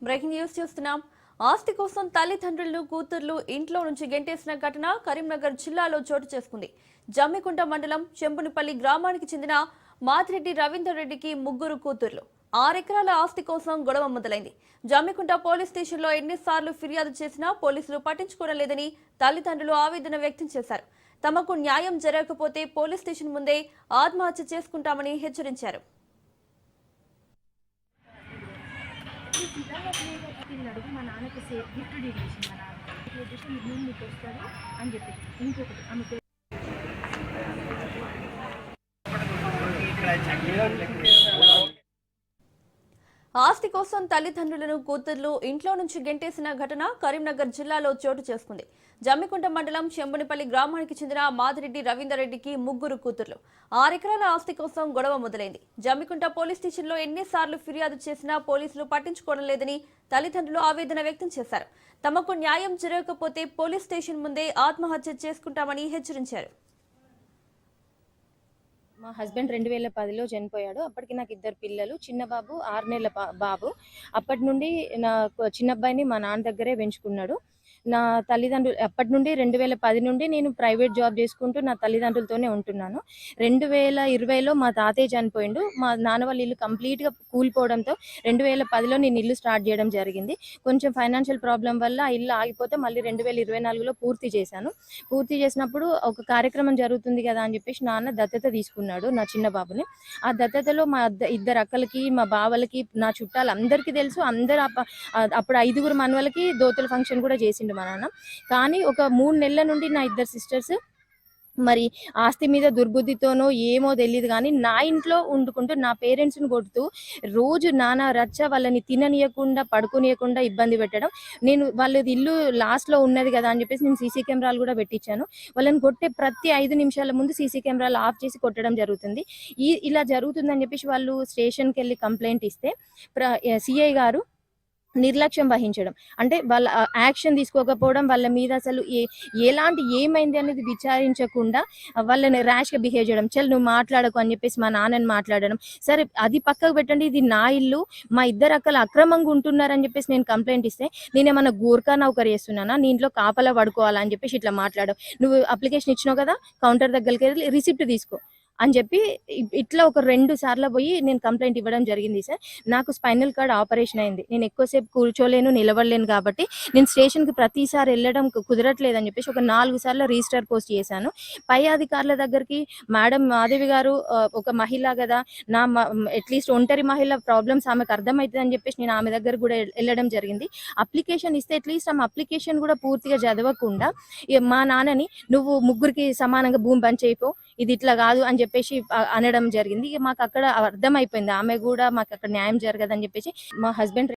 Breaking news చూస్తున్నాం. ఆస్తి కోసం తల్లిదండ్రులను కూతుర్లు ఇంట్లో నుంచి గెంటేసిన ఘటన కరీంనగర్ జిల్లాలో చోటు చేసుకుంది. జమ్మికుంట మండలం చెంపునిపల్లి గ్రామానికి చెందిన మాదిరెడ్డి రవీందర్ రెడ్డికి ముగ్గురు కూతుర్లు. 6 ఎకరాల ఆస్తి కోసం గొడవ మొదలైంది. జమ్మికుంట పోలీస్ స్టేషన్లో ఎన్నిసార్లు ఫిర్యాదు చేసినా పోలీసులు పట్టించుకోవడం లేదని తల్లిదండ్రులు ఆవేదన వ్యక్తం చేశారు. తమకు న్యాయం జరగకపోతే పోలీస్ స్టేషన్ ముందే ఆత్మహత్య చేసుకుంటామని హెచ్చరించారు. అడిగి మా నాన్నకి గిఫ్ట్ డీడ్ చేసింది. మా నాన్న ఇట్లా చేసి మీరు మీకు వస్తుంది అని చెప్పేసి ఇంకొకటి ఆమె పేరు ఆస్తి కోసం తల్లిదండ్రులను కూతుర్లు ఇంట్లో నుంచి గెంటేసిన ఘటన కరీంనగర్ జిల్లాలో చోటు చేసుకుంది. జమ్మికుంట మండలం చెంబునిపల్లి గ్రామానికి చెందిన మాదిరెడ్డి రవీందర్ రెడ్డికి ముగ్గురు కూతుర్లు. 6 ఎకరాల ఆస్తి కోసం గొడవ మొదలైంది. జమ్మికుంట పోలీస్ స్టేషన్లో ఎన్నిసార్లు ఫిర్యాదు చేసినా పోలీసులు పట్టించుకోవడం లేదని తల్లిదండ్రులు ఆవేదన వ్యక్తం చేశారు. తమకు న్యాయం జరగకపోతే పోలీస్ స్టేషన్ ముందే ఆత్మహత్య చేసుకుంటామని హెచ్చరించారు. మా హస్బెండ్ 2010లో చనిపోయాడు. అప్పటికి నాకు 2 పిల్లలు. చిన్న బాబు 6 నెలల బాబు. అప్పటి నుండి నా చిన్న అబ్బాయిని మా నాన్న దగ్గరే పెంచుకున్నాడు. నా తల్లిదండ్రులు అప్పటి నుండి 2010 నుండి నేను ప్రైవేట్ జాబ్ చేసుకుంటూ నా తల్లిదండ్రులతోనే ఉంటున్నాను. 2020లో మా తాతయ్య చనిపోయిండు. మా నాన్న వాళ్ళ ఇల్లు కంప్లీట్గా కూలిపోవడంతో 2010లో నేను ఇల్లు స్టార్ట్ చేయడం జరిగింది. కొంచెం ఫైనాన్షియల్ ప్రాబ్లం వల్ల ఆ ఇల్లు ఆగిపోతే మళ్ళీ 2024లో పూర్తి చేశాను. పూర్తి చేసినప్పుడు ఒక కార్యక్రమం జరుగుతుంది కదా అని చెప్పేసి నాన్న దత్తత తీసుకున్నాడు నా చిన్న బాబుని. ఆ దత్తతలో మా 2 అక్కలకి, మా బావలకి, నా చుట్టాలు అందరికీ తెలుసు. అందరు అప్పుడు 5గురు మనవలకి దోతుల ఫంక్షన్ కూడా చేసిండు మా నాన్న. కానీ ఒక 3 నెలల నుండి నా 2 సిస్టర్స్ మరి ఆస్తి మీద దుర్బుద్ధితోనో ఏమో తెలియదు కానీ నా ఇంట్లో వండుకుంటూ నా పేరెంట్స్ని కొడుతూ రోజు నానా రచ్చ, వాళ్ళని తిననీయకుండా పడుకోనీయకుండా ఇబ్బంది పెట్టడం. నేను వాళ్ళది ఇల్లు లాస్ట్లో ఉన్నది కదా అని చెప్పేసి నేను సీసీ కెమెరాలు కూడా పెట్టించాను. వాళ్ళని కొట్టే ప్రతి 5 నిమిషాల ముందు సీసీ కెమెరాలు ఆఫ్ చేసి కొట్టడం జరుగుతుంది. ఇలా జరుగుతుందని చెప్పేసి వాళ్ళు స్టేషన్కి వెళ్ళి కంప్లైంట్ ఇస్తే సిఐ గారు నిర్లక్ష్యం వహించడం, అంటే వాళ్ళ యాక్షన్ తీసుకోకపోవడం, వాళ్ళ మీద అసలు ఎలాంటి ఏమైంది అనేది విచారించకుండా వాళ్ళని ర్యాష్గా బిహేవ్ చేయడం. చల్ నువ్వు మాట్లాడకు అని చెప్పేసి మా నాన్నని మాట్లాడడం. సరే అది పక్కకు పెట్టండి, ఇది నా ఇల్లు, మా 2 అక్కలు అక్రమంగా ఉంటున్నారని చెప్పేసి నేను కంప్లైంట్ ఇస్తే నేనేమన్నా గూర్ఖా నౌకరు చేస్తున్నానా, నీ ఇంట్లో కాపలా పడుకోవాలని చెప్పేసి ఇట్లా మాట్లాడడం. నువ్వు అప్లికేషన్ ఇచ్చినావు కదా, కౌంటర్ దగ్గరికి వెళ్ళి రిసిప్ట్ తీసుకో అని చెప్పి ఇట్లా ఒక 2 సార్లు పోయి నేను కంప్లైంట్ ఇవ్వడం జరిగింది. సార్ నాకు స్పైనల్ కార్డ్ ఆపరేషన్ అయింది. నేను ఎక్కువసేపు కూర్చోలేను, నిలబడలేను కాబట్టి నేను స్టేషన్కి ప్రతిసారి వెళ్ళడం కుదరట్లేదని చెప్పేసి ఒక 4 సార్లు రిజిస్టర్ పోస్ట్ చేశాను. పై అధికారుల దగ్గరికి మేడం మాధవి గారు ఒక మహిళ కదా, నా అట్లీస్ట్ ఒంటరి మహిళ ప్రాబ్లమ్స్ ఆమెకు అర్థమవుతుంది అని చెప్పేసి నేను ఆమె దగ్గర కూడా వెళ్ళడం జరిగింది. అప్లికేషన్ ఇస్తే అట్లీస్ట్ ఆమె అప్లికేషన్ కూడా పూర్తిగా చదవకుండా మా నాన్నని నువ్వు ముగ్గురికి సమానంగా భూమి పంచేయిపో, ఇది ఇట్లా కాదు అని చెప్పేసి అనడం జరిగింది. మాకు అక్కడ అర్థమైపోయింది ఆమె కూడా మాకు అక్కడ న్యాయం జరగదని చెప్పేసి. మా హస్బెండ్